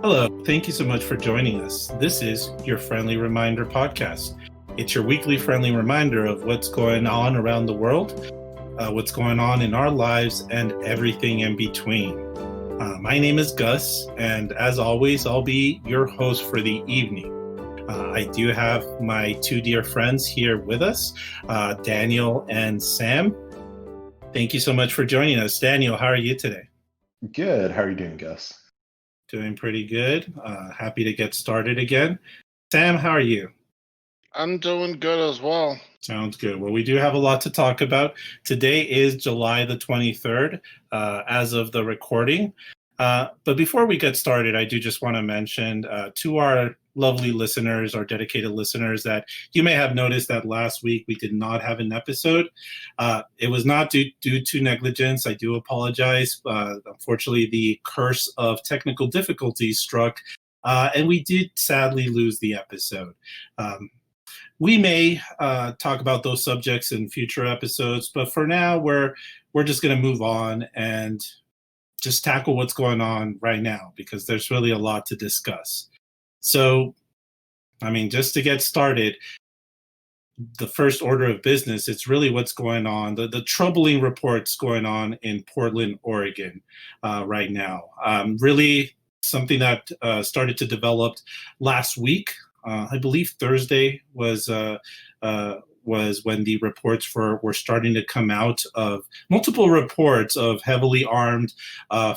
Hello, thank you so much for joining us. This is your Friendly Reminder podcast. It's your weekly friendly reminder of what's going on around the world, what's going on in our lives, and everything in between. My name is Gus, and as always, I'll be your host for the evening. I do have my two dear friends here with us, Daniel and Sam. Thank you so much for joining us. Daniel, how are you today? Good. How are you doing, Gus? Doing pretty good. Happy to get started again. Sam, how are you? I'm doing good as well. Sounds good. Well, we do have a lot to talk about. Today is July the 23rd, as of the recording. But before we get started, I do just want to mention to our lovely listeners, our dedicated listeners, that you may have noticed that last week we did not have an episode. It was not due to negligence. I do apologize. Unfortunately, the curse of technical difficulties struck, and we did sadly lose the episode. We may talk about those subjects in future episodes, but for now, we're just going to move on and just tackle what's going on right now because there's really a lot to discuss. So, I mean, just to get started, the first order of business, it's really what's going on, the troubling reports going on in Portland, Oregon right now. Really something that started to develop last week. I believe Thursday was when the reports were starting to come out of multiple reports of heavily armed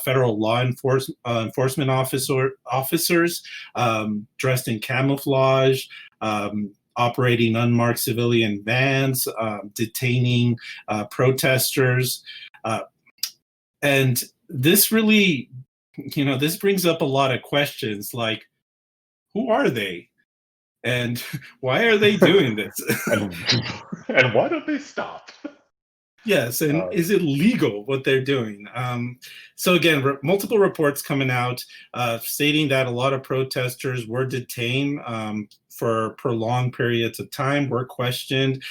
federal law enforcement officers dressed in camouflage, operating unmarked civilian vans, detaining protesters. And this really, this brings up a lot of questions like, who are they? And why are they doing this? and why don't they stop? Yes, and is it legal what they're doing? So again, multiple reports coming out stating that a lot of protesters were detained for prolonged periods of time, were questioned,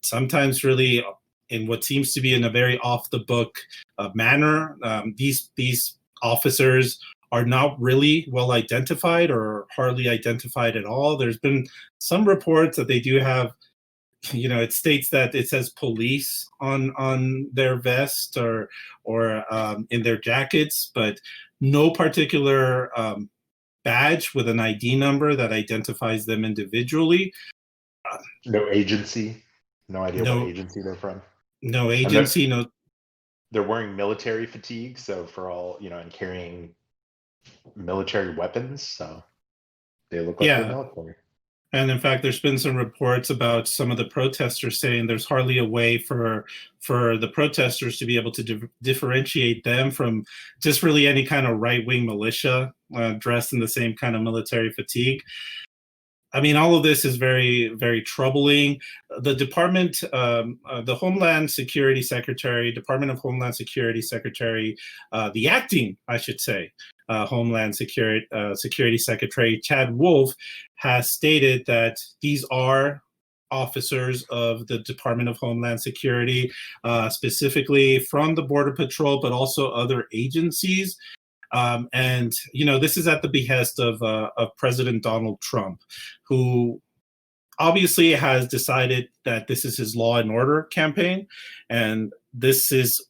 sometimes really in what seems to be in a very off-the-book manner. These officers are not really well identified or hardly identified at all. There's been some reports that they do have, it states that it says police on their vest or in their jackets, but no particular badge with an ID number that identifies them individually. No agency. No idea what agency they're from. No agency. They're wearing military fatigue, so for all and carrying military weapons, so they look like they're military. And in fact, there's been some reports about some of the protesters saying there's hardly a way for the protesters to be able to differentiate them from just really any kind of right-wing militia dressed in the same kind of military fatigue. I mean, all of this is very, very troubling. The Department of Homeland Security Secretary, the acting, I should say, Homeland Security Secretary Chad Wolf has stated that these are officers of the Department of Homeland Security, specifically from the Border Patrol, but also other agencies. And this is at the behest of President Donald Trump, who obviously has decided that this is his law and order campaign, and this is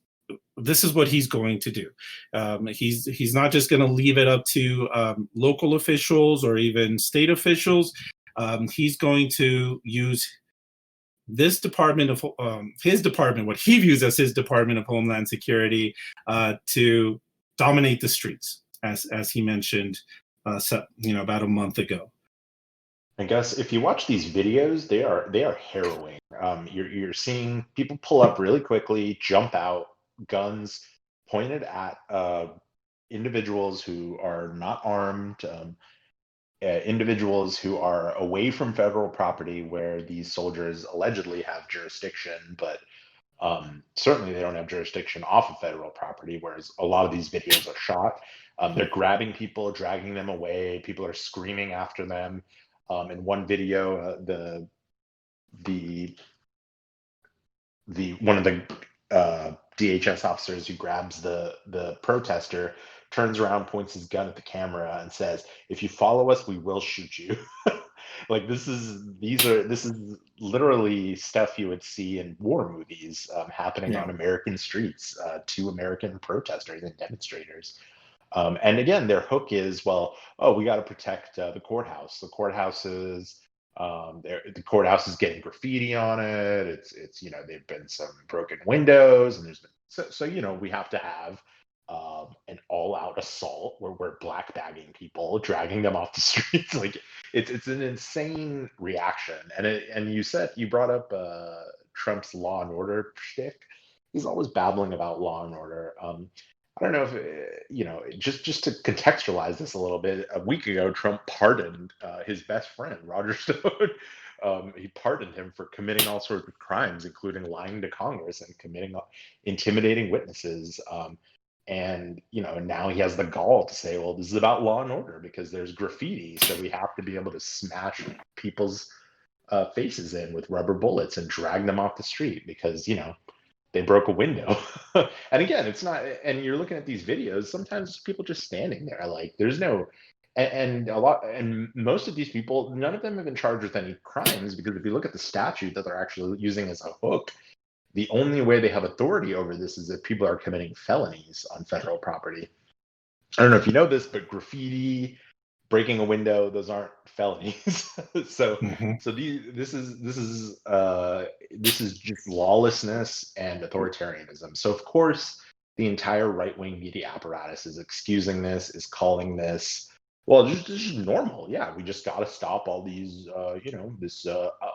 what he's going to do. He's not just going to leave it up to local officials or even state officials. He's going to use this department of his department, what he views as his Department of Homeland Security, to dominate the streets, as he mentioned, about a month ago. I guess if you watch these videos, they are harrowing. You're seeing people pull up really quickly, jump out, guns pointed at individuals who are not armed, individuals who are away from federal property where these soldiers allegedly have jurisdiction, but certainly they don't have jurisdiction off of federal property, whereas a lot of these videos are shot. They're grabbing people, dragging them away. People are screaming after them. In one video, the one of the DHS officers who grabs the protester, turns around, points his gun at the camera, and says, "If you follow us, we will shoot you." Like this is literally stuff you would see in war movies happening Yeah. on American streets to American protesters and demonstrators. And again, their hook is, well, oh, we got to protect the courthouse. The courthouse is getting graffiti on it. It's there've been some broken windows, and there's been so we have to have an all-out assault where we're black bagging people, dragging them off the streets. Like it's an insane reaction. And you brought up Trump's Law and Order shtick. He's always babbling about law and order. I don't know if just to contextualize this a little bit. A week ago, Trump pardoned his best friend, Roger Stone. He pardoned him for committing all sorts of crimes, including lying to Congress and intimidating witnesses. And now he has the gall to say, well, this is about law and order because there's graffiti, so we have to be able to smash people's faces in with rubber bullets and drag them off the street because they broke a window. And again, it's not, and you're looking at these videos, sometimes people just standing there, like there's no, and most of these people, none of them have been charged with any crimes, because if you look at the statute that they're actually using as a hook, the only way they have authority over this is if people are committing felonies on federal property. I don't know if you know this, but graffiti, breaking a window, those aren't felonies. so Mhm. so this is just lawlessness and authoritarianism. So of course the entire right-wing media apparatus is excusing this, is calling this, well, just normal. Yeah, we just got to stop all these this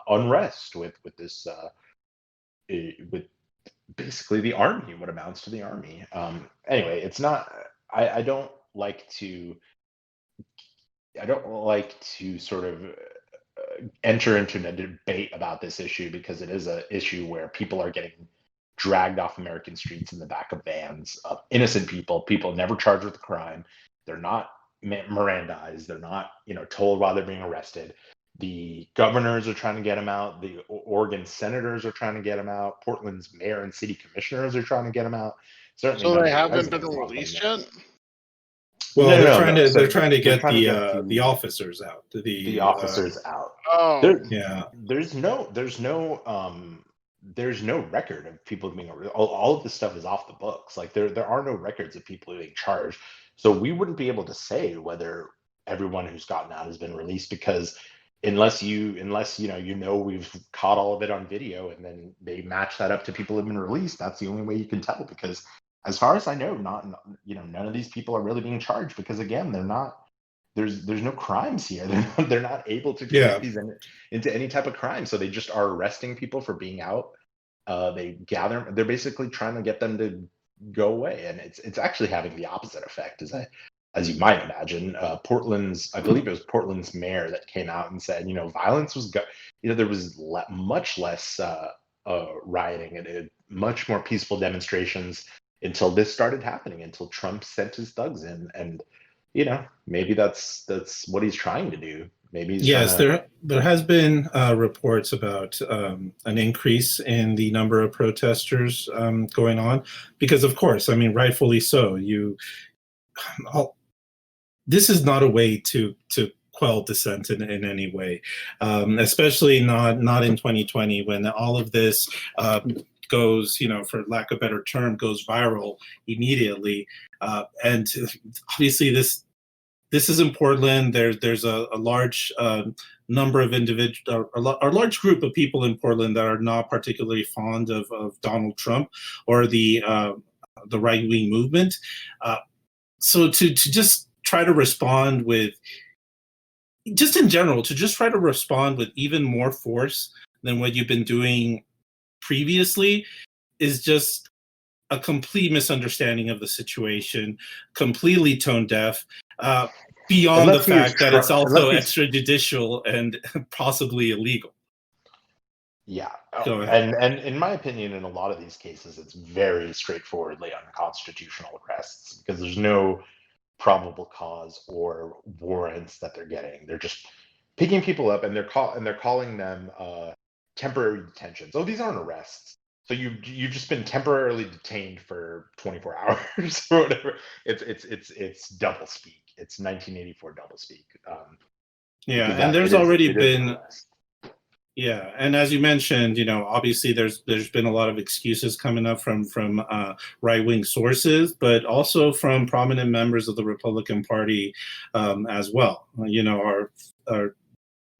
unrest with this with basically the army, what amounts to the army. Anyway, it's not, I don't like to sort of enter into a debate about this issue, because it is an issue where people are getting dragged off American streets in the back of vans of innocent people never charged with a crime. They're not Mirandized. They're not, told why they're being arrested. The governors are trying to get them out. The Oregon senators are trying to get them out. Portland's mayor and city commissioners are trying to get them out. Certainly So none they of the haven't been residents want them released there. yet? Well, No, they're no, trying no. to So they're trying to they're get trying to get the officers out. the officers out. Oh, There, Yeah. there's no record of people being all of this stuff is off the books. Like there are no records of people being charged. So we wouldn't be able to say whether everyone who's gotten out has been released, because unless we've caught all of it on video and then they match that up to people who've been released, that's the only way you can tell. Because as far as I know, none of these people are really being charged, because again, they're not, there's no crimes here. They're not able to Yeah. commit these into any type of crime. So they just are arresting people for being out. They're basically trying to get them to go away, and it's actually having the opposite effect, as you might imagine. I believe it was Portland's mayor that came out and said, violence was there was much less rioting and much more peaceful demonstrations until this started happening, until Trump sent his thugs in. And maybe that's what he's trying to do. Maybe he's Yes, trying to. there has been reports about an increase in the number of protesters going on, because of course, I mean, rightfully so. This is not a way to quell dissent in any way, especially not in 2020, when all of this goes, for lack of a better term, goes viral immediately. And obviously this is in Portland. There's a large number of individuals, a large group of people in Portland that are not particularly fond of Donald Trump or the right-wing movement. So to just try to respond with, just in general, to just try to respond with even more force than what you've been doing previously is just a complete misunderstanding of the situation, completely tone deaf, beyond the fact that it's also extrajudicial and possibly illegal. Yeah. Go ahead. And in my opinion, in a lot of these cases, it's very straightforwardly unconstitutional arrests, because there's no probable cause or warrants that they're getting. They're just picking people up, and they're calling them temporary detentions. Oh, these aren't arrests. So you've just been temporarily detained for 24 hours or whatever. It's double speak. It's 1984 double speak. Yeah, Because and that there's it already is an been arrest. yeah, and as you mentioned, obviously there's been a lot of excuses coming up from right wing sources, but also from prominent members of the Republican Party as well. Our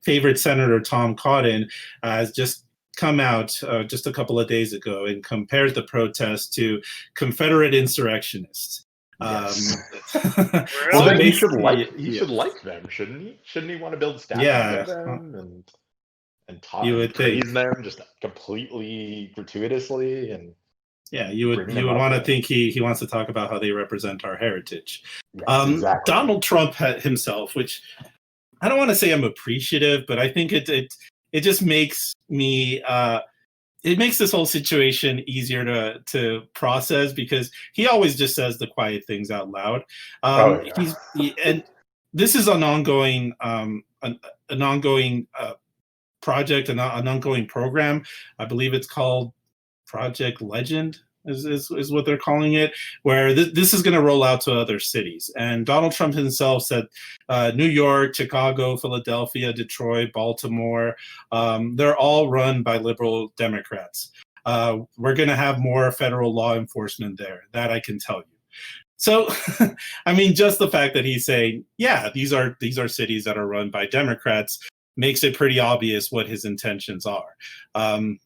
favorite Senator Tom Cotton has just come out just a couple of days ago and compared the protest to Confederate insurrectionists. Yes. So Well, then he should basically, should like them, shouldn't he? Shouldn't he want to build statues of yeah, them and taught you and would think. praise them just completely gratuitously and Yeah, you would bring you them would up want to with think he wants to talk about how they represent our heritage. yes, exactly. Donald Trump himself, which I don't want to say I'm appreciative, but I think it just makes me it makes this whole situation easier to process because he always just says the quiet things out loud. Oh yeah. And this is an ongoing an ongoing project, an ongoing program. I believe it's called Project Legend is what they're calling it, where this is going to roll out to other cities. And Donald Trump himself said New York, Chicago, Philadelphia, Detroit, Baltimore, they're all run by liberal Democrats. We're going to have more federal law enforcement there. That I can tell you. So, I mean, just the fact that he's saying, yeah, these are cities that are run by Democrats makes it pretty obvious what his intentions are.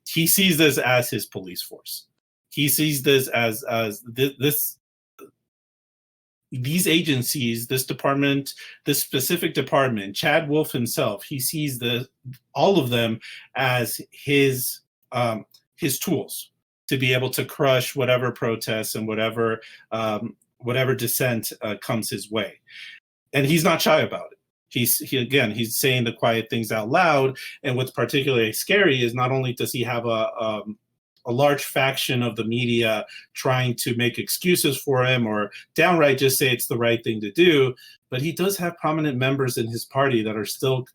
He sees this as his police force. He sees this as these agencies, this department, this specific department, Chad Wolf himself. He sees all of them as his tools to be able to crush whatever protests and whatever dissent comes his way, and he's not shy about it. He's saying the quiet things out loud. And what's particularly scary is not only does he have a large faction of the media trying to make excuses for him or downright just say it's the right thing to do, but he does have prominent members in his party that are still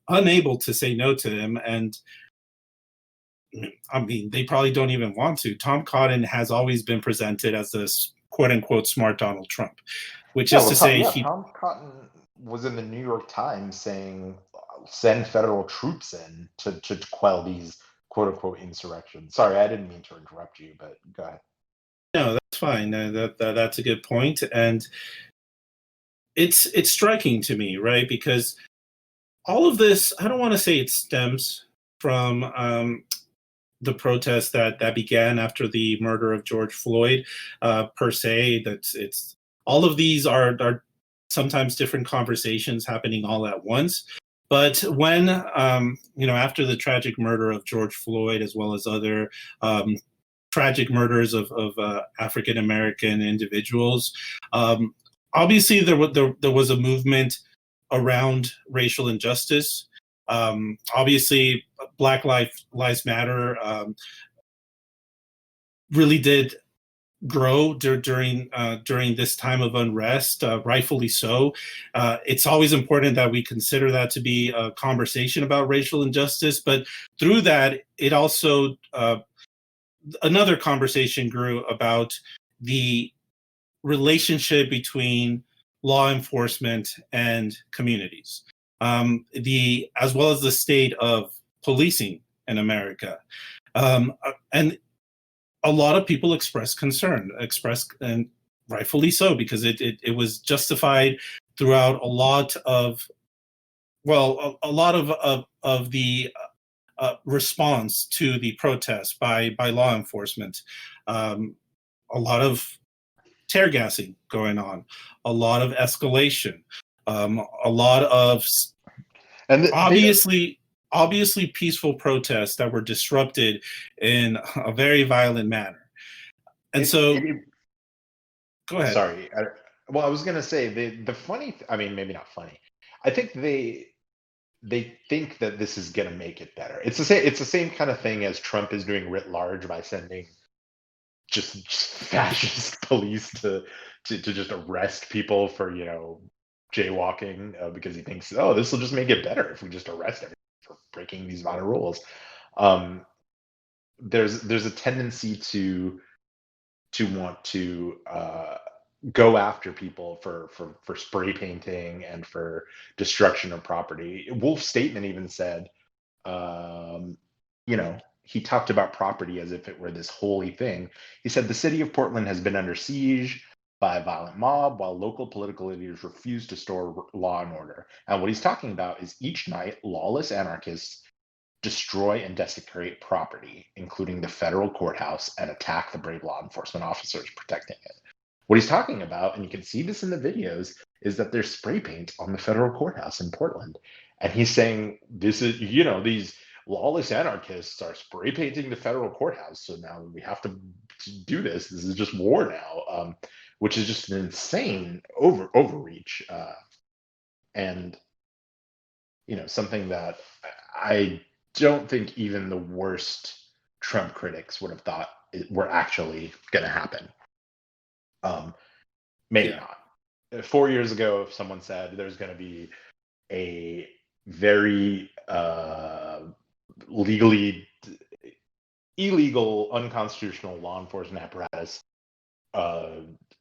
unable to say no to him. And I mean, they probably don't even want to. Tom Cotton has always been presented as this quote unquote smart Donald Trump, which is to say Tom Cotton was in the New York Times saying send federal troops in to quell these quote unquote insurrections. Sorry, I didn't mean to interrupt you, but go ahead. No, that's fine. That's a good point, and it's striking to me, right? Because all of this, I don't want to say it stems from the protests that began after the murder of George Floyd, per se. It's all of these are sometimes different conversations happening all at once. But when after the tragic murder of George Floyd, as well as other tragic murders of African American individuals, obviously there was a movement around racial injustice. Obviously, Black Lives Matter really did grow during this time of unrest, rightfully so. It's always important that we consider that to be a conversation about racial injustice, but through that, it also another conversation grew about the relationship between law enforcement and communities, as well as the state of policing in America, and a lot of people expressed concern, and rightfully so, because it was justified throughout a lot of the response to the protest by law enforcement. A lot of tear gassing going on, a lot of escalation, a lot of obviously peaceful protests that were disrupted in a very violent manner. And go ahead. Sorry. I was going to say the funny, I mean, maybe not funny. I think they think that this is going to make it better. It's the same kind of thing as Trump is doing writ large by sending just fascist police to just arrest people for, jaywalking, because he thinks, oh, this will just make it better if we just arrest everyone for breaking these vital rules. there's a tendency to want to go after people for spray painting and for destruction of property. Wolf's statement even said, he talked about property as if it were this holy thing. He said the city of Portland has been under siege by a violent mob while local political leaders refuse to restore law and order. And what he's talking about is each night lawless anarchists destroy and desecrate property, including the federal courthouse, and attack the brave law enforcement officers protecting it. What he's talking about, and you can see this in the videos, is that there's spray paint on the federal courthouse in Portland. And he's saying, this is, these lawless anarchists are spray painting the federal courthouse. So now we have to do this. This is just war now, which is just an insane overreach. And, something that I don't think even the worst Trump critics would have thought were actually going to happen. Maybe not. 4 years ago, if someone said there's going to be a very illegal, unconstitutional law enforcement apparatus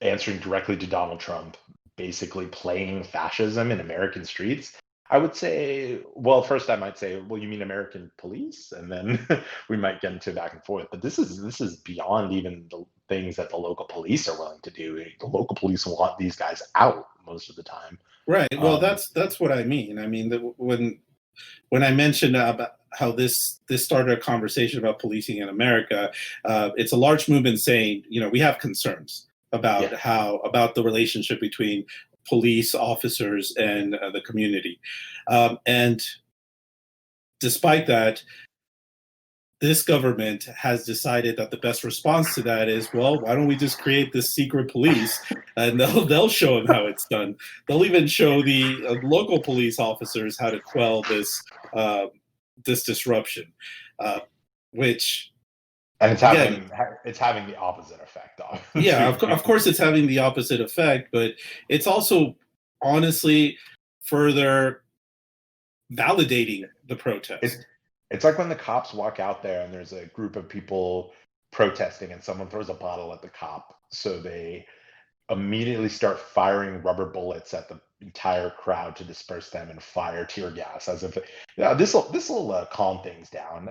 answering directly to Donald Trump, basically playing fascism in American streets, I would say, well, first I might say, well, you mean American police? And then we might get into back and forth. But this is beyond even the things that the local police are willing to do. The local police want these guys out most of the time. Right. Well, that's what I mean. I mean, when I mentioned about how this started a conversation about policing in America, it's a large movement saying, we have concerns about about the relationship between police officers and the community. And despite that, this government has decided that the best response to that is, well, why don't we just create this secret police and they'll show them how it's done. They'll even show the local police officers how to quell this disruption, which... And it's having the opposite effect. Yeah, of course it's having the opposite effect, but it's also honestly further validating the protest. It's like when the cops walk out there and there's a group of people protesting and someone throws a bottle at the cop. So they immediately start firing rubber bullets at the entire crowd to disperse them and fire tear gas as if this will calm things down.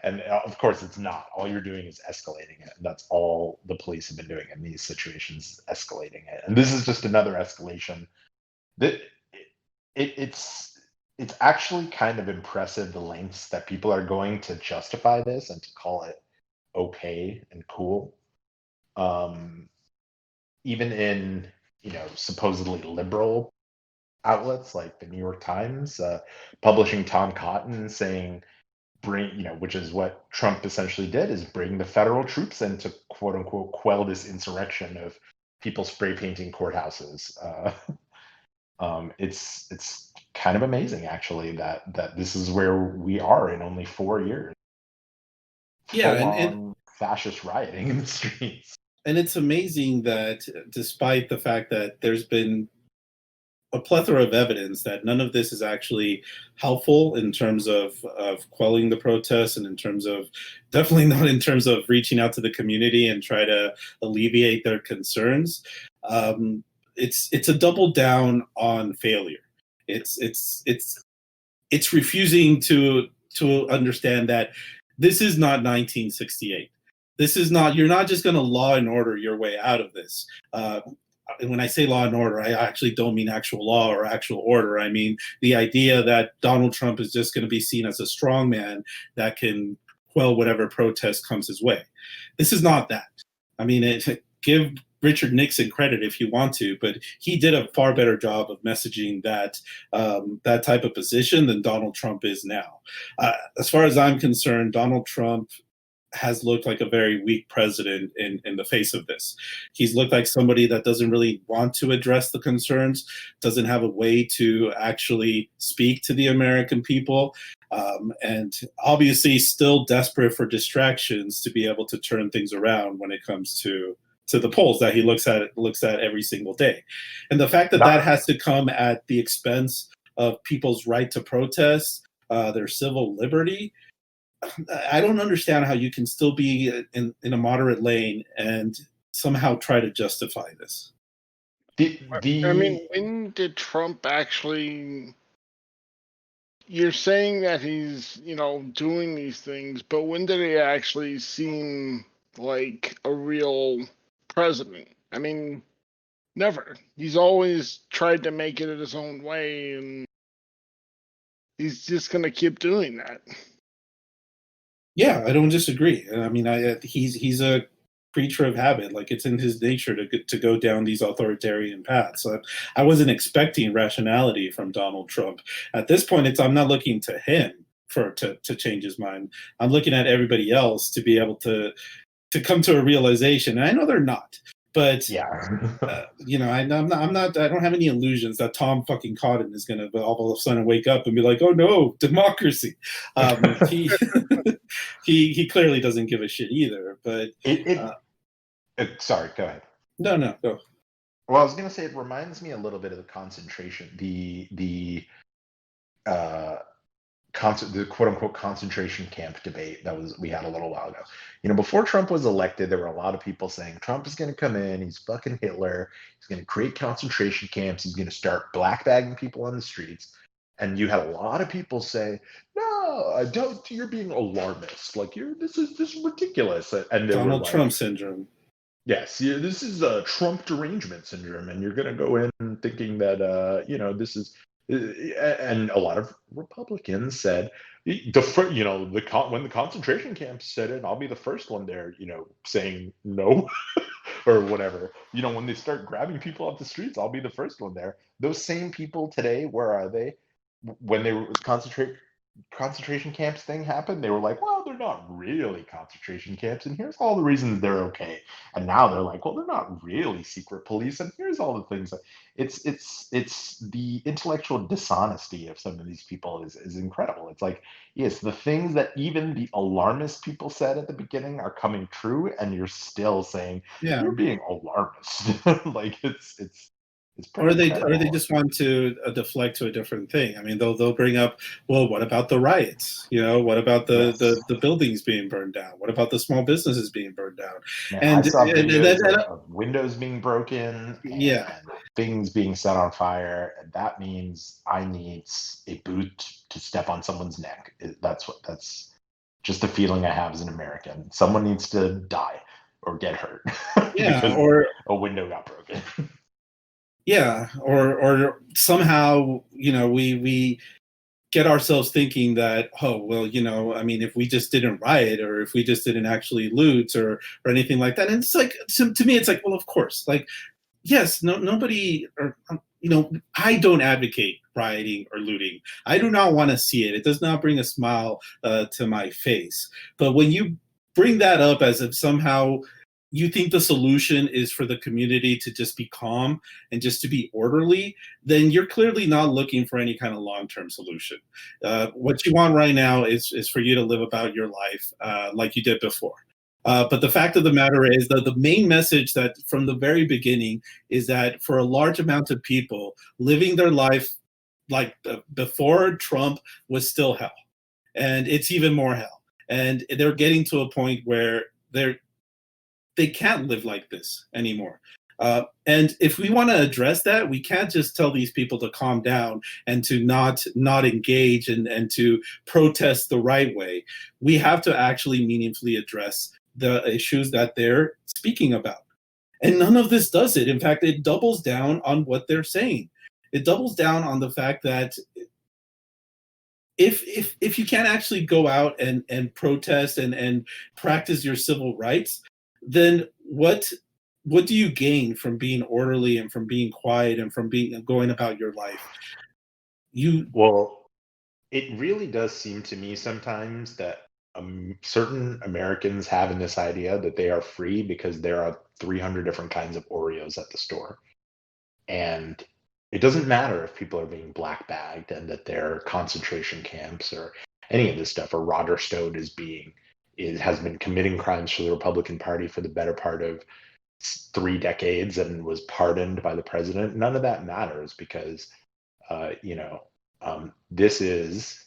And of course it's not. All you're doing is escalating it. And that's all the police have been doing in these situations, escalating it. And this is just another escalation. That it's actually kind of impressive the lengths that people are going to justify this and to call it okay and cool. Even in supposedly liberal outlets like the New York Times, publishing Tom Cotton saying, which is what Trump essentially did, is bring the federal troops in to quote unquote quell this insurrection of people spray painting courthouses. It's kind of amazing actually that this is where we are in only 4 years. Yeah, and fascist rioting in the streets. And it's amazing that despite the fact that there's been a plethora of evidence that none of this is actually helpful in terms of quelling the protests and in terms of, definitely not in terms of reaching out to the community and try to alleviate their concerns. It's a double down on failure. It's refusing to understand that this is not 1968. This is not, you're not just going to law and order your way out of this. When I say law and order, I actually don't mean actual law or actual order. I mean the idea that Donald Trump is just going to be seen as a strong man that can quell whatever protest comes his way. This is not that. I mean, give Richard Nixon credit if you want to, but he did a far better job of messaging that type of position than Donald Trump is now. As far as I'm concerned, Donald Trump has looked like a very weak president in the face of this. He's looked like somebody that doesn't really want to address the concerns, doesn't have a way to actually speak to the American people, and obviously still desperate for distractions to be able to turn things around when it comes to the polls that he looks at every single day. And the fact that that has to come at the expense of people's right to protest, their civil liberty, I don't understand how you can still be in a moderate lane and somehow try to justify this. I mean, when did Trump actually? You're saying that he's, doing these things, but when did he actually seem like a real president? I mean, never. He's always tried to make it his own way, and he's just gonna keep doing that. Yeah, I don't disagree. I mean, he's a creature of habit. Like it's in his nature to go down these authoritarian paths. So I wasn't expecting rationality from Donald Trump. At this point, I'm not looking to him to change his mind. I'm looking at everybody else to be able to come to a realization. And I know they're not, but Yeah. I'm not. I don't have any illusions that Tom fucking Cotton is going to all of a sudden wake up and be like, "Oh no, democracy." He he clearly doesn't give a shit either. But Sorry, go ahead. No, go. Well, I was gonna say it reminds me a little bit of the concentration, the quote unquote concentration camp debate that we had a little while ago. Before Trump was elected, there were a lot of people saying Trump is going to come in, he's fucking Hitler, he's going to create concentration camps, he's going to start black bagging people on the streets. And you had a lot of people say, "No, don't. You're being alarmist. Like this is ridiculous." And Donald Trump syndrome. Yes, yeah, this is a Trump derangement syndrome, and you're going to go in thinking that this is. And a lot of Republicans said when the concentration camps said it, I'll be the first one there, saying no or whatever. When they start grabbing people off the streets, I'll be the first one there. Those same people today, where are they? When they were concentration camps thing happened, they were like, well, they're not really concentration camps, and here's all the reasons they're okay. And now they're like, well, they're not really secret police, and here's all the things. It's the intellectual dishonesty of some of these people is incredible. It's like, yes, the things that even the alarmist people said at the beginning are coming true, and you're still saying you're being alarmist. Like it's or they just want to deflect to a different thing. I mean, they'll bring up, well, what about the riots? What about the buildings being burned down? What about the small businesses being burned down? Man, I saw videos of windows being broken and things being set on fire. And that means I need a boot to step on someone's neck. That's just the feeling I have as an American. Someone needs to die or get hurt. Yeah, or a window got broken. Yeah, or somehow, we get ourselves thinking that, oh, well, I mean, if we just didn't riot or if we just didn't actually loot or anything like that. And it's like, to me, it's like, well, of course, like, yes, nobody, or, I don't advocate rioting or looting. I do not want to see it. It does not bring a smile to my face. But when you bring that up as if somehow you think the solution is for the community to just be calm and just to be orderly, then you're clearly not looking for any kind of long-term solution. What you want right now is for you to live about your life like you did before. But the fact of the matter is that the main message that from the very beginning is that for a large amount of people, living their life like before Trump was still hell. And it's even more hell. And they're getting to a point where they can't live like this anymore. And if we want to address that, we can't just tell these people to calm down and to not engage and to protest the right way. We have to actually meaningfully address the issues that they're speaking about. And none of this does it. In fact, it doubles down on what they're saying. It doubles down on the fact that if you can't actually go out and protest and practice your civil rights, then what do you gain from being orderly and from being quiet and from going about your life? Well, it really does seem to me sometimes that certain Americans have in this idea that they are free because there are 300 different kinds of Oreos at the store. And it doesn't matter if people are being black bagged and that they're concentration camps or any of this stuff, or Roger Stone has been committing crimes for the Republican Party for the better part of 3 decades and was pardoned by the president. None of that matters because, this is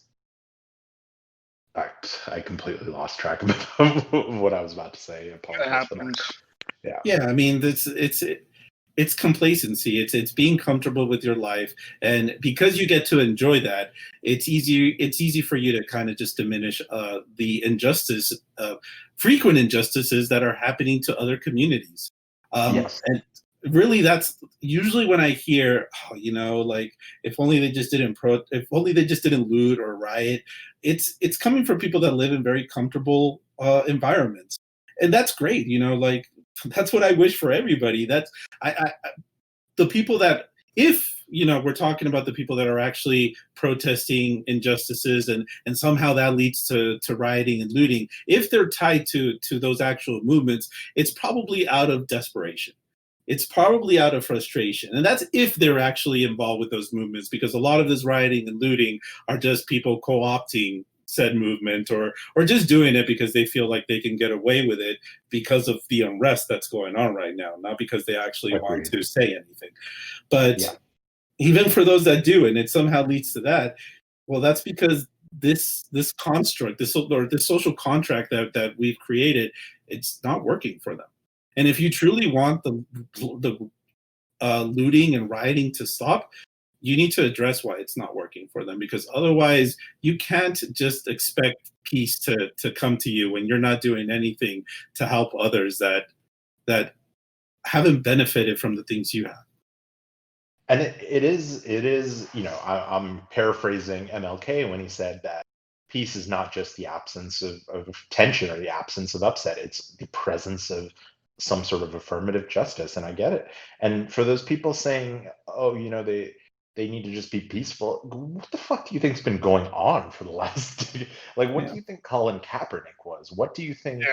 I completely lost track of what I was about to say. I It apologize for that. happens. Yeah, I mean, it's complacency. It's being comfortable with your life, and because you get to enjoy that, it's easy for you to kind of just diminish the injustice, frequent injustices that are happening to other communities. Yes. And really, that's usually when I hear, oh, like if only they just didn't if only they just didn't loot or riot. It's coming from people that live in very comfortable environments, and that's great. Like that's what I wish for everybody. That's the people that, if we're talking about the people that are actually protesting injustices, and somehow that leads to rioting and looting, if they're tied to those actual movements, it's probably out of desperation. It's probably out of frustration, and that's if they're actually involved with those movements, because a lot of this rioting and looting are just people co-opting said movement, or just doing it because they feel like they can get away with it because of the unrest that's going on right now, not because they actually want Agreed. to say anything. But Yeah. even for those that do, and it somehow leads to that, well, that's because this construct, this social contract that we've created, it's not working for them. And if you truly want the looting and rioting to stop, you need to address why it's not working for them, because otherwise you can't just expect peace to come to you when you're not doing anything to help others that haven't benefited from the things you have. And it is, I'm paraphrasing MLK when he said that peace is not just the absence of tension or the absence of upset, it's the presence of some sort of affirmative justice. And I get it. And for those people saying, oh, they need to just be peaceful, what the fuck do you think's been going on for the last like, what do you think Colin Kaepernick was? What do you think?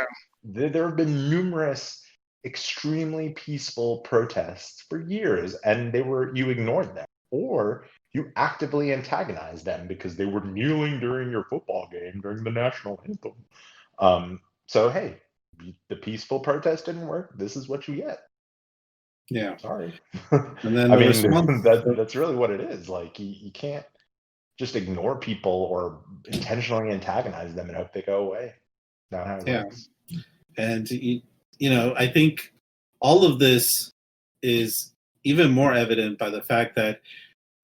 There have been numerous extremely peaceful protests for years, and you ignored them, or you actively antagonized them because they were kneeling during your football game during the national anthem. So hey, the peaceful protest didn't work. This is what you get. Yeah. Sorry. And then I mean, that's really what it is. Like, you can't just ignore people or intentionally antagonize them and hope they go away. Not how it works. And I think all of this is even more evident by the fact that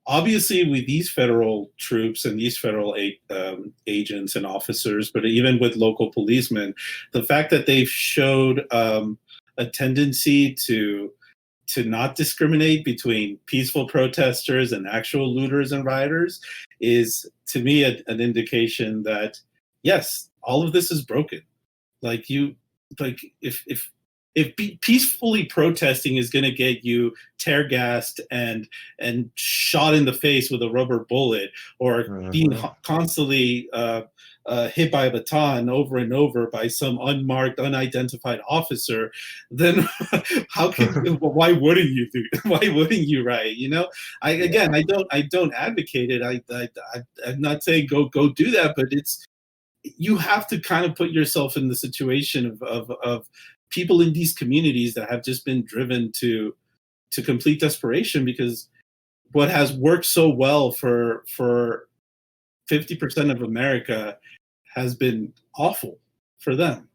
obviously with these federal troops and these federal agents and officers, but even with local policemen, the fact that they've showed a tendency to not discriminate between peaceful protesters and actual looters and rioters is, to me, an indication that yes, all of this is broken. Like if peacefully protesting is going to get you tear gassed and shot in the face with a rubber bullet, or being constantly hit by a baton over and over by some unmarked, unidentified officer, then why wouldn't you why wouldn't you riot? I don't advocate it. I'm not saying go do that, but you have to kind of put yourself in the situation of people in these communities that have just been driven to complete desperation, because what has worked so well for 50% of America has been awful for them.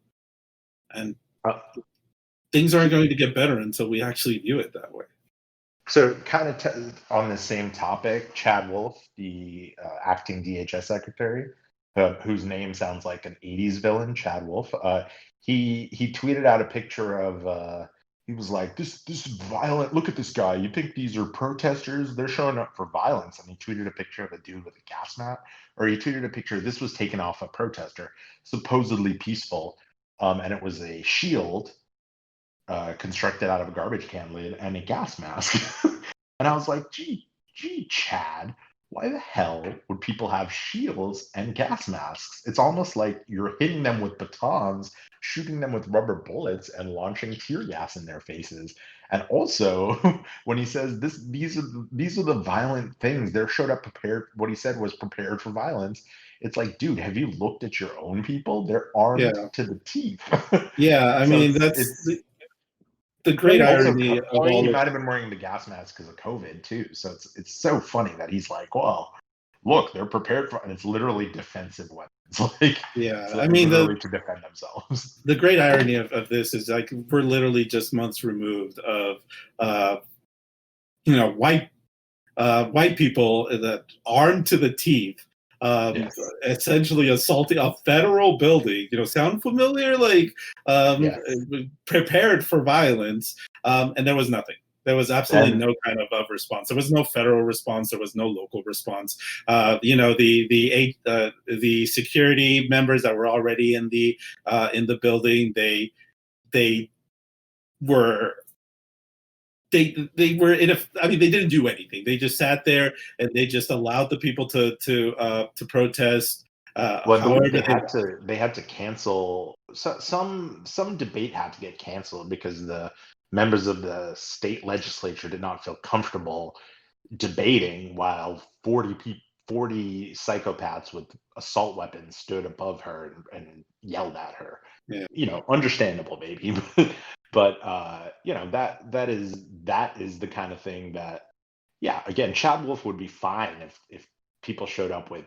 And things aren't going to get better until we actually view it that way. So kind of on the same topic, Chad Wolf, the acting DHS secretary, whose name sounds like an 80s villain, Chad Wolf, he tweeted out a picture of, he was like, this is violent. Look at this guy. You think these are protesters? They're showing up for violence. And he tweeted a picture of a dude with a gas mask, or he tweeted a picture. This was taken off a protester, supposedly peaceful. And it was a shield constructed out of a garbage can lid and a gas mask. And I was like, gee, Chad, why the hell would people have shields and gas masks? It's almost like you're hitting them with batons, shooting them with rubber bullets, and launching tear gas in their faces. And also, when he says these are the violent things, they showed up prepared. What he said was prepared for violence. It's like, dude, have you looked at your own people? They're armed to the teeth. Yeah, I mean, that's the great irony of all. He might have been wearing the gas mask because of COVID too. So it's so funny that he's like, well, look, they're prepared for, and it's literally defensive weapons. Like, Yeah, so I mean literally to defend themselves. the great irony of this is like we're literally just months removed of white people that armed to the teeth, Yes. essentially assaulting a federal building. Sound familiar? Like Yes. prepared for violence, and there was nothing. There was absolutely no kind of response. There was no federal response. There was no local response. The security members that were already in the building, they were they were in a. I mean, they didn't do anything. They just sat there and they just allowed the people to protest. They had to cancel. So some debate had to get canceled because the members of the state legislature did not feel comfortable debating while 40 psychopaths with assault weapons stood above her and yelled at her. Yeah. Understandable, maybe, but that is the kind of thing that, yeah, again, Chad Wolf would be fine if people showed up with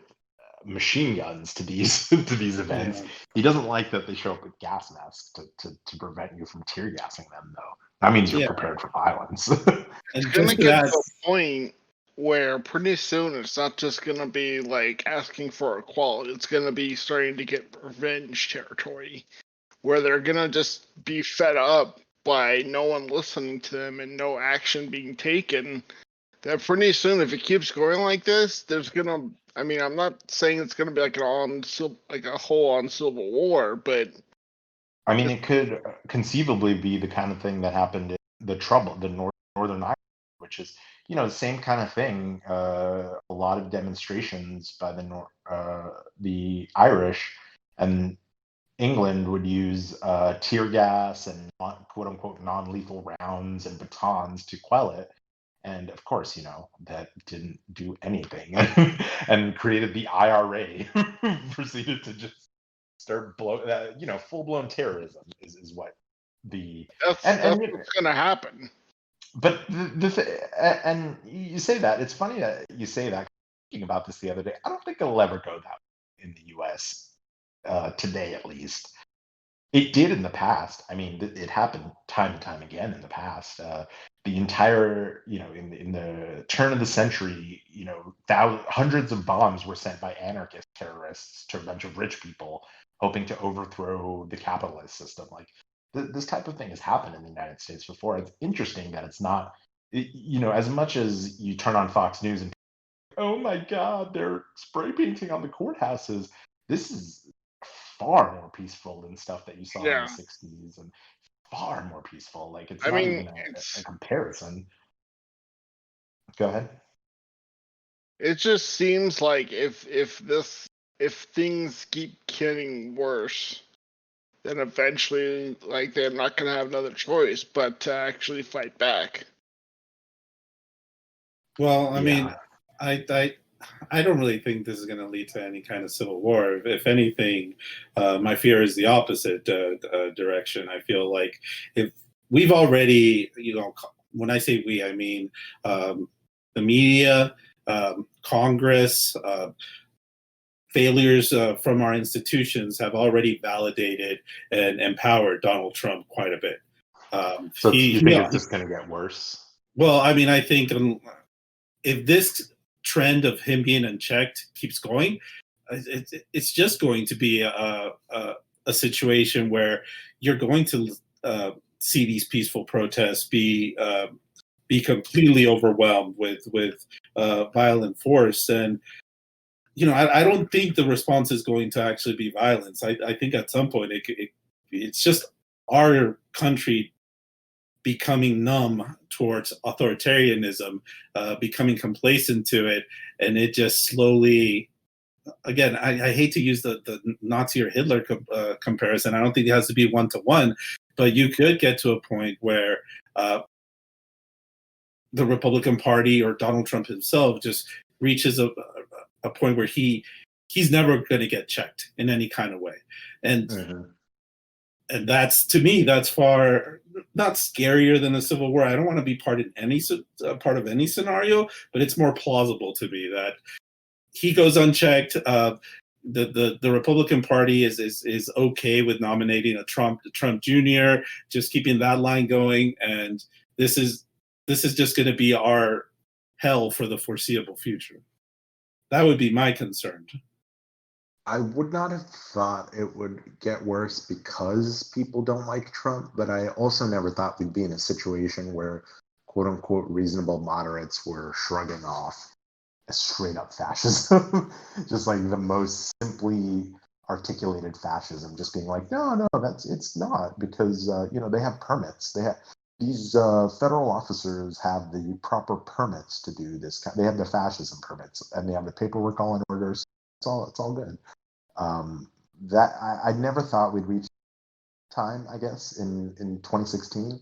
machine guns to these events. Yeah. He doesn't like that they show up with gas masks to prevent you from tear gassing them, though. That means you're prepared for violence. It's gonna get to a point where pretty soon it's not just gonna be like asking for equality. It's gonna be starting to get revenge territory, where they're gonna just be fed up by no one listening to them and no action being taken. That pretty soon, if it keeps going like this, there's gonna. I mean, I'm not saying it's gonna be like a whole-on civil war, but I mean, it could conceivably be the kind of thing that happened in the Northern Ireland, which is the same kind of thing. A lot of demonstrations by the Irish and England would use tear gas and quote unquote non-lethal rounds and batons to quell it. And of course, that didn't do anything and created the IRA, proceeded to just start full-blown terrorism is what that's what's going to happen. But and you say that, it's funny that you say that. Thinking about this the other day, I don't think it'll ever go that way in the U.S. Today, at least. It did in the past. I mean, it happened time and time again in the past. The entire, in the turn of the century, hundreds of bombs were sent by anarchist terrorists to a bunch of rich people hoping to overthrow the capitalist system. Like, this type of thing has happened in the United States before. It's interesting that it's not, as much as you turn on Fox News and, oh my God, they're spray painting on the courthouses. This is far more peaceful than stuff that you saw in the 60s, and far more peaceful. Like, it's not even a comparison. Go ahead. It just seems like if things keep getting worse, then eventually, like, they're not going to have another choice but to actually fight back. Well, I mean, I don't really think this is going to lead to any kind of civil war. If anything, my fear is the opposite direction. I feel like if we've already, when I say we, I mean the media, Congress, failures from our institutions have already validated and empowered Donald Trump quite a bit. So you think it's just going to get worse? Well, I mean, I think if this trend of him being unchecked keeps going, it's just going to be a situation where you're going to see these peaceful protests be completely overwhelmed with violent force. And I don't think the response is going to actually be violence. I think at some point it's just our country becoming numb towards authoritarianism, becoming complacent to it, and it just slowly, again, I hate to use the Nazi or Hitler comparison. I don't think it has to be one-to-one, but you could get to a point where the Republican Party or Donald Trump himself just reaches a point where he's never going to get checked in any kind of way. And and that's, to me, that's far not scarier than a civil war. I don't want to be part of any scenario, but it's more plausible to me that he goes unchecked. The Republican Party is okay with nominating a Trump Jr., just keeping that line going, and this is just going to be our hell for the foreseeable future. That would be my concern. I would not have thought it would get worse because people don't like Trump, but I also never thought we'd be in a situation where quote unquote reasonable moderates were shrugging off a straight up fascism, just like the most simply articulated fascism, just being like, no, it's not, because they have permits. They have these federal officers have the proper permits to do this. They have the fascism permits, and they have the paperwork all in order. So it's all good. That I never thought we'd reach time, I guess, in 2016.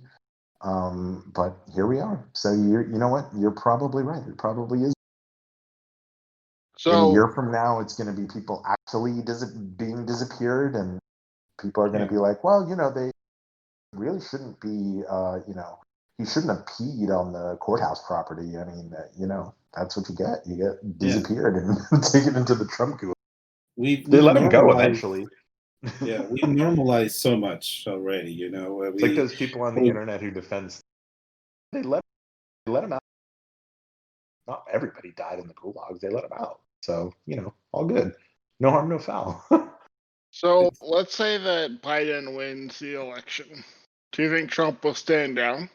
But here we are. So you know what? You're probably right. It probably is. So in a year from now, it's going to be people actually being disappeared, and people are going to be like, well, they really shouldn't be, he shouldn't have peed on the courthouse property. I mean, that's what you get. You get disappeared and taken into the Trump gulag. They let him go eventually. Yeah, we normalized so much already, It's like those people on the internet who defend. They let him out. Not everybody died in the gulags. They let him out. So, all good. No harm, no foul. So let's say that Biden wins the election. Do you think Trump will stand down?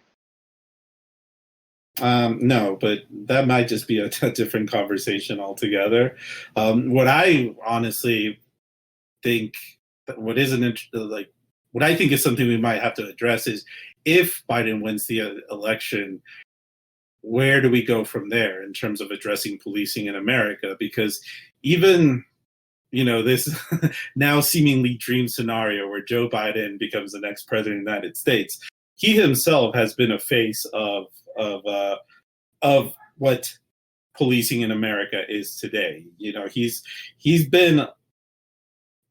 No, but that might just be a different conversation altogether. What I honestly think, what I think is something we might have to address is, if Biden wins the election, where do we go from there in terms of addressing policing in America? Because even, this now seemingly dream scenario where Joe Biden becomes the next president of the United States, he himself has been a face of what policing in America is today. He's been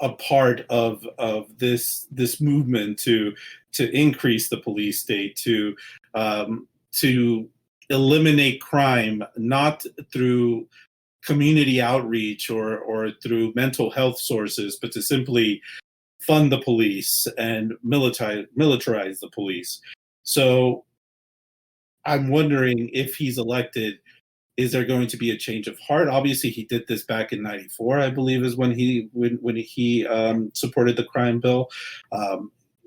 a part of this movement to increase the police state, to eliminate crime, not through community outreach or through mental health sources, but to simply fund the police and militarize the police. So I'm wondering, if he's elected, is there going to be a change of heart? Obviously, he did this back in '94, I believe, is when he supported the crime bill.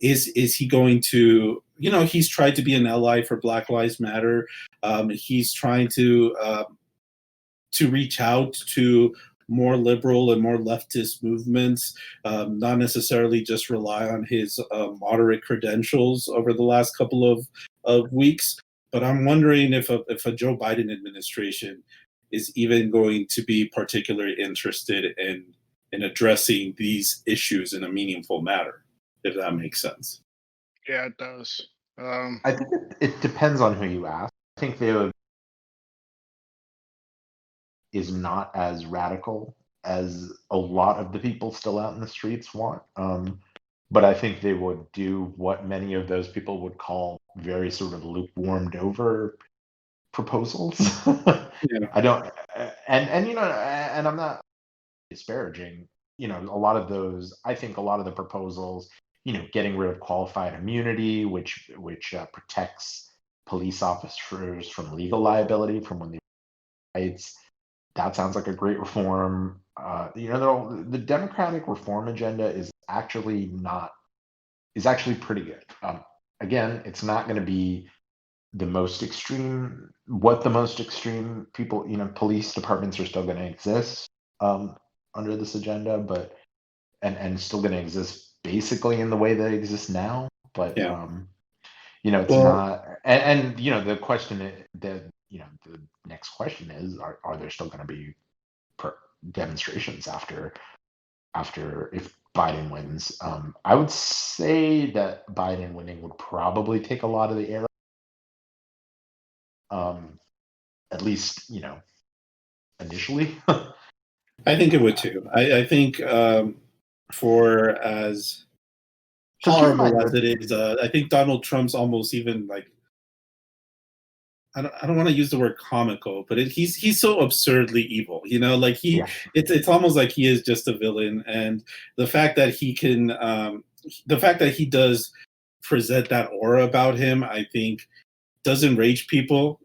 Is he going to? He's tried to be an ally for Black Lives Matter. He's trying to reach out to more liberal and more leftist movements, not necessarily just rely on his moderate credentials over the last couple of weeks. But I'm wondering if a Joe Biden administration is even going to be particularly interested in addressing these issues in a meaningful manner, if that makes sense. Yeah, it does. I think it depends on who you ask. I think is not as radical as a lot of the people still out in the streets want. But I think they would do what many of those people would call very sort of lukewarmed over proposals. Yeah. I don't, and I'm not disparaging, a lot of those. I think a lot of the proposals, getting rid of qualified immunity, which protects police officers from legal liability from when they rights. That sounds like a great reform. The Democratic reform agenda is actually pretty good. Again, it's not going to be the most extreme. What the most extreme people, police departments are still going to exist under this agenda, but and still going to exist basically in the way they exist now. But it's not. And the question the next question is: Are there still going to be demonstrations after if Biden wins? I would say that Biden winning would probably take a lot of the air. At least initially. I think it would too. I think for as horrible as it is, I think Donald Trump's almost even like I don't want to use the word comical, but he's so absurdly evil, like Yeah. it's almost like he is just a villain. And the fact that the fact that he does present that aura about him, I think does enrage people.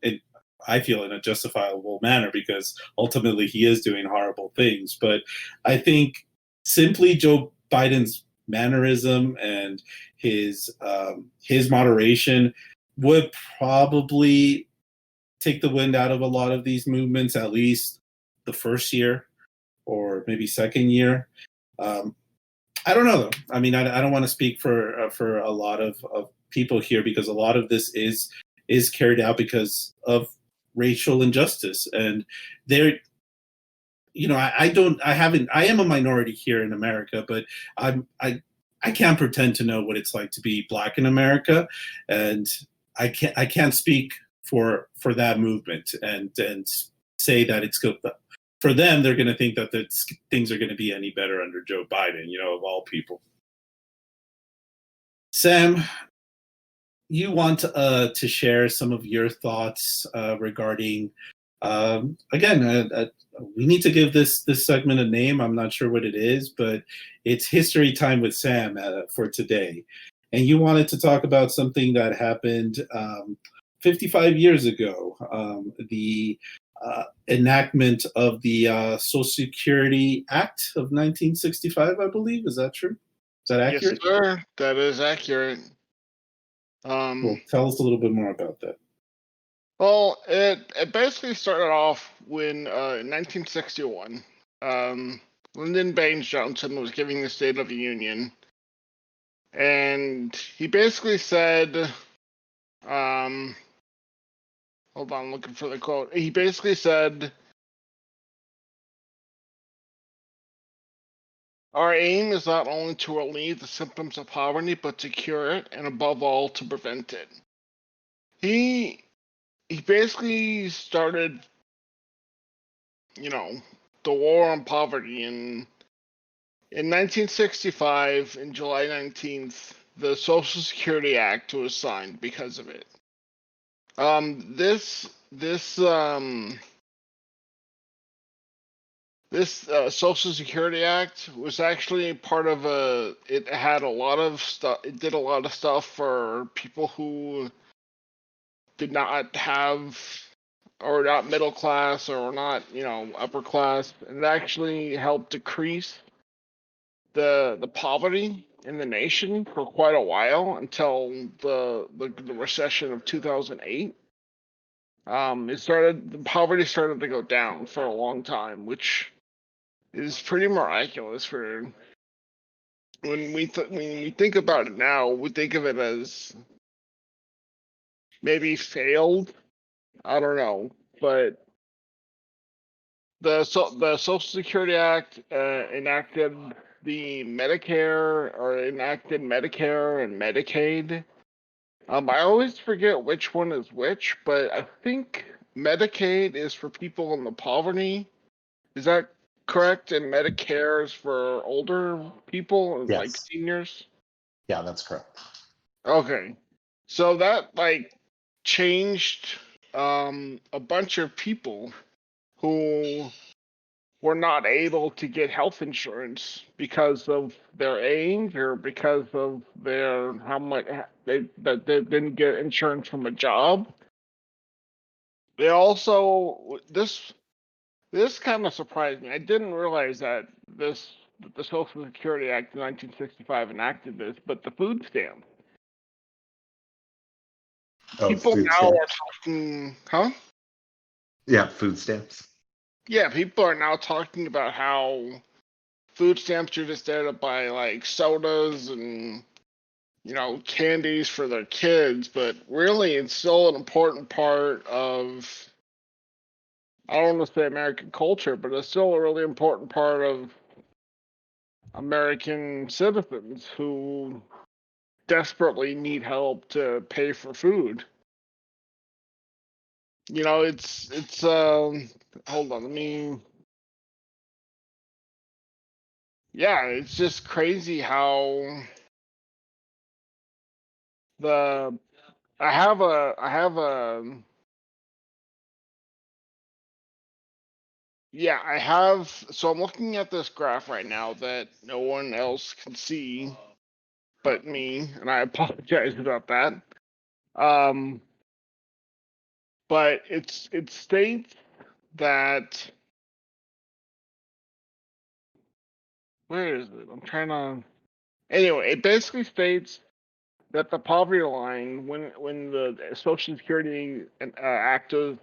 I feel in a justifiable manner, because ultimately he is doing horrible things. But I think simply Joe Biden's mannerism and his moderation would probably take the wind out of a lot of these movements, at least the first year or maybe second year. I don't know though. I mean, I don't want to speak for a lot of people here, because a lot of this is carried out because of racial injustice. And there, I am a minority here in America, but I can't pretend to know what it's like to be Black in America, and I can't speak for that movement and say that it's good. For them, they're going to think that things are going to be any better under Joe Biden, of all people. Sam, you want to share some of your thoughts regarding, again, we need to give this segment a name. I'm not sure what it is, but it's History Time with Sam for today. And you wanted to talk about something that happened 55 years ago, the enactment of the Social Security Act of 1965, I believe. Is that true? Is that accurate? Yes, sir. That is accurate. Well, tell us a little bit more about that. Well, it basically started off when in 1961, Lyndon Baines Johnson was giving the State of the Union, and he basically said, hold on, looking for the quote. He basically said, "Our aim is not only to relieve the symptoms of poverty, but to cure it, and above all, to prevent it." He basically started, the war on poverty in 1965, in July 19th, the Social Security Act was signed because of it. This Social Security Act was actually part of it had a lot of stuff. It did a lot of stuff for people who did not have, or not middle class, or not, upper class. And it actually helped decrease the poverty in the nation for quite a while, until the recession of 2008. The poverty started to go down for a long time, which is pretty miraculous. For when we think about it now, we think of it as maybe failed. I don't know, but the Social Security Act enacted Medicare and Medicaid. I always forget which one is which, but I think Medicaid is for people in the poverty. Is that correct? And Medicare is for older people, Yes. like seniors? Yeah, that's correct. Okay. So that changed a bunch of people who were not able to get health insurance because of their age, or because of how much they didn't get insurance from a job. They also this kind of surprised me. I didn't realize that the Social Security Act of 1965 enacted this, but the food stamp. People now are talking, huh? Yeah, food stamps. Yeah, people are now talking about how food stamps are just there to buy sodas and candies for their kids, but really it's still an important part of, I don't want to say American culture, but it's still a really important part of American citizens who desperately need help to pay for food. It's hold on, it's just crazy how I have a Yeah, I have. So I'm looking at this graph right now that no one else can see but me, and I apologize about that. But it states that, where is it? I'm trying to. Anyway, it basically states that the poverty line, when the Social Security Act was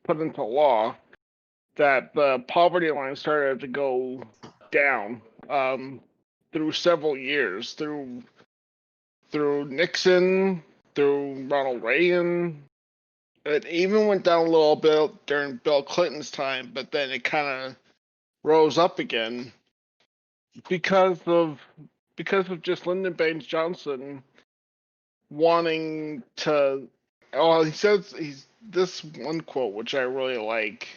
put into law, that the poverty line started to go down through several years, through Nixon, through Ronald Reagan. It even went down a little bit during Bill Clinton's time, but then it kind of rose up again because of just Lyndon Baines Johnson wanting to. Oh, he says he's this one quote which I really like.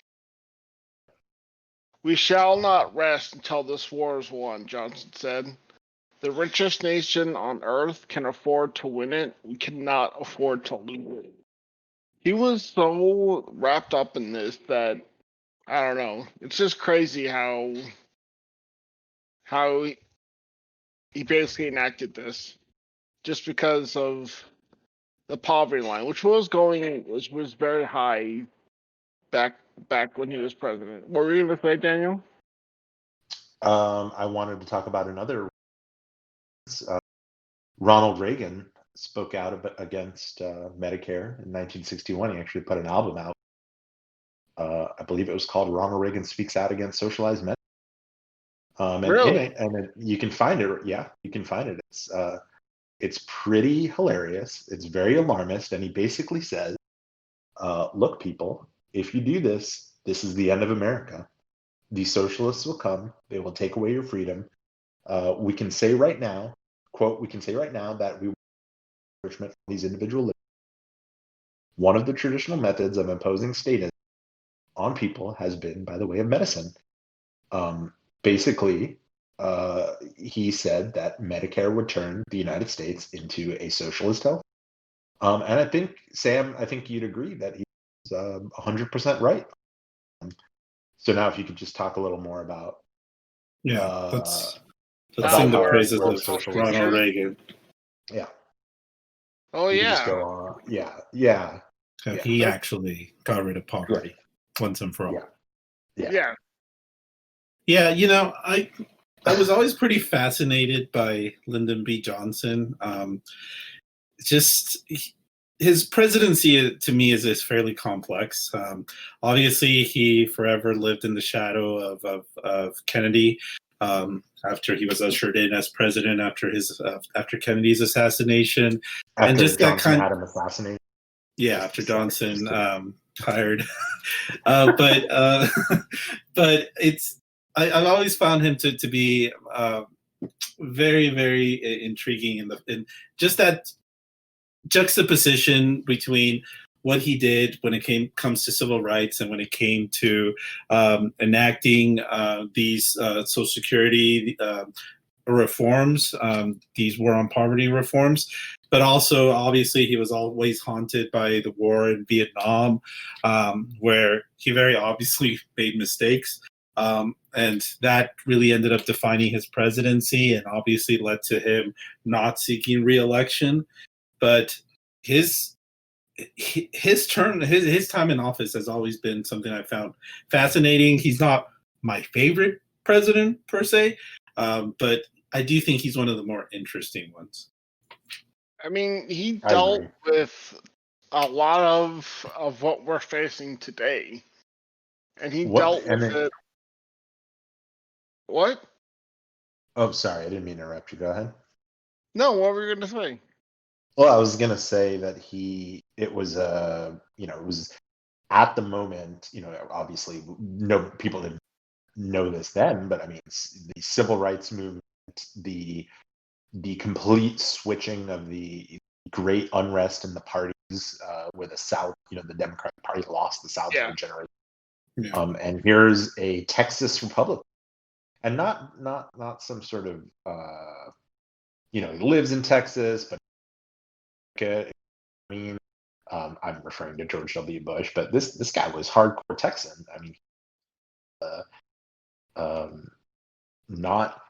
"We shall not rest until this war is won," Johnson said. "The richest nation on earth can afford to win it. We cannot afford to lose it." He was so wrapped up in this that I don't know. It's just crazy how he basically enacted this just because of the poverty line, which was very high back when he was president. What were you going to say, Daniel? I wanted to talk about another. Ronald Reagan spoke out against Medicare in 1961. He actually put an album out. I believe it was called "Ronald Reagan Speaks Out Against Socialized Medicine." And Really? in it, you can find it. Yeah, you can find it. It's pretty hilarious. It's very alarmist, and he basically says, "Look, people, if you do this, this is the end of America. The socialists will come. They will take away your freedom. We can say right now, quote, we can say right now that we want these individual liberties. One of the traditional methods of imposing status on people has been by the way of medicine." Basically, he said that Medicare would turn the United States into a socialist health. And I think, Sam, I think you'd agree that he's 100% right. So now if you could just talk a little more about let's How sing the we're praises world of socialism. Ronald Reagan. Yeah. Oh You can just yeah. go on. Yeah. He actually got rid of poverty once and for all. Yeah. Yeah, I was always pretty fascinated by Lyndon B. Johnson. Just his presidency to me is fairly complex. Obviously, he forever lived in the shadow of Kennedy. After he was ushered in as president after Kennedy's assassination, After and just Johnson had him assassinated. Yeah, after Johnson hired, but it's I've always found him to be very, very intriguing in just that juxtaposition between what he did when it comes to civil rights and when it came to enacting these Social Security reforms, these war on poverty reforms. But also, obviously, he was always haunted by the war in Vietnam, where he very obviously made mistakes. And that really ended up defining his presidency and obviously led to him not seeking re-election. But his time in office has always been something I found fascinating. He's not my favorite president per se, but I do think he's one of the more interesting ones. I mean, he dealt with a lot of what we're facing today, and he dealt with it. What? Oh, sorry, I didn't mean to interrupt you. Go ahead. No, what were you going to say? Well, I was going to say that it was at the moment, obviously no people didn't know this then, but I mean, the civil rights movement, the complete switching of the great unrest in the parties, where the South, the Democratic Party lost the South for a generation. Yeah. And here's a Texas Republican, and not some sort of he lives in Texas, but I'm referring to George W. Bush, but this guy was hardcore Texan. I mean, not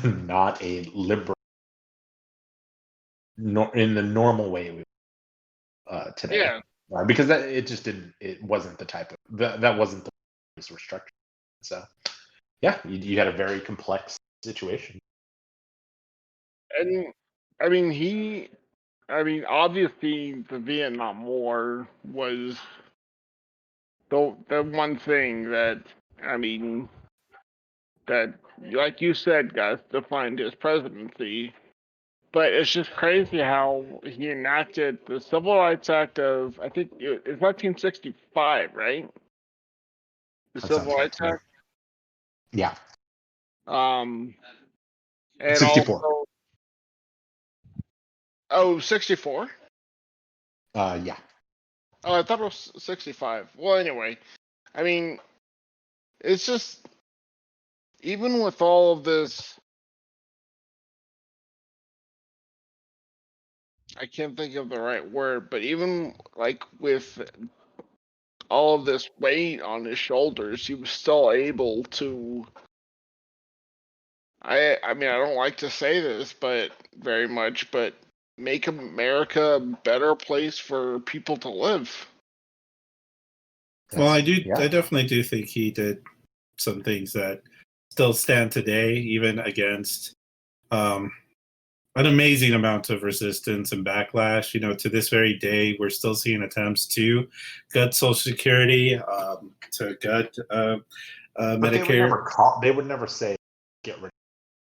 not a liberal in the normal way today. Yeah. Because it wasn't the type of that wasn't the way we're structured. So yeah, you had a very complex situation. And I mean, obviously the Vietnam War was the one thing that, that, like you said, Gus, defined his presidency. But it's just crazy how he enacted the Civil Rights Act of, I think it's 1965, right? The Civil Rights Act? Yeah. And 64. Also, 64? Yeah. Oh, I thought it was 65. Well, anyway, I mean, it's just, even with all of this, I can't think of the right word, but even like with all of this weight on his shoulders, he was still able to, I mean, I don't like to say this, but very much, but make America a better place for people to live. Well, I definitely do think he did some things that still stand today, even against an amazing amount of resistance and backlash. To this very day, we're still seeing attempts to gut Social Security, to gut Medicare. They would never say get rid of it.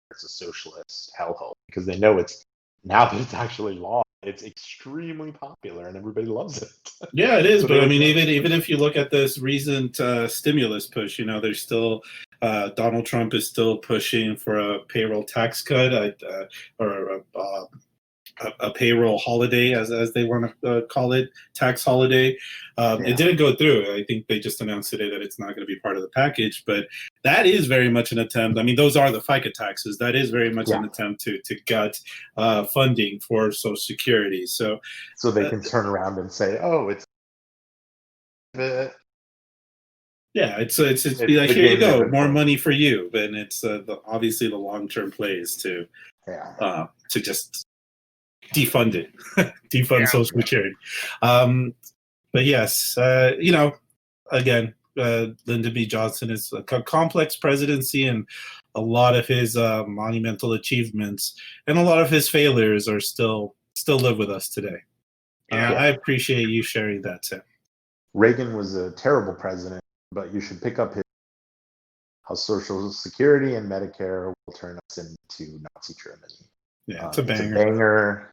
It's a socialist hellhole, because they know it's, now that it's actually law, it's extremely popular and everybody loves it. Yeah, it is. So but I mean, even if you look at this recent stimulus push, there's still Donald Trump is still pushing for a payroll tax cut, or a payroll holiday, as they want to call it, tax holiday. It didn't go through. I think they just announced today that it's not going to be part of the package, but that is very much an attempt. I mean, those are the FICA taxes. That is very much an attempt to gut funding for Social Security. So they can turn around and say, oh, it's be like, here you go, more money for you. And it's obviously the long-term plays to just defund it, defund Social Security. But yes, again, Lyndon B. Johnson is a complex presidency, and a lot of his monumental achievements and a lot of his failures are still live with us today. I appreciate you sharing that, Tim. Reagan was a terrible president, but you should pick up how Social Security and Medicare will turn us into Nazi Germany. Yeah, it's a banger.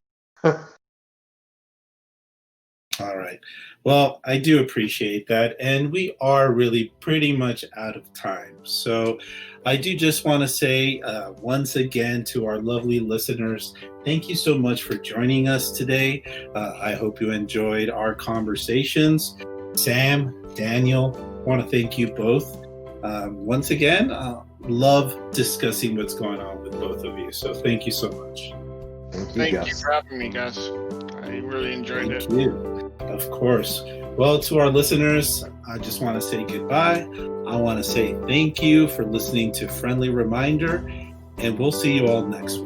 All right. Well, I do appreciate that. And we are really pretty much out of time. So I do just want to say once again to our lovely listeners, thank you so much for joining us today. I hope you enjoyed our conversations. Sam, Daniel, I want to thank you both. Once again, love discussing what's going on with both of you. So thank you so much. Thank you for having me, Gus. I really enjoyed it. Thank you. Of course. Well, to our listeners, I just want to say goodbye. I want to say thank you for listening to Friendly Reminder, and we'll see you all next week.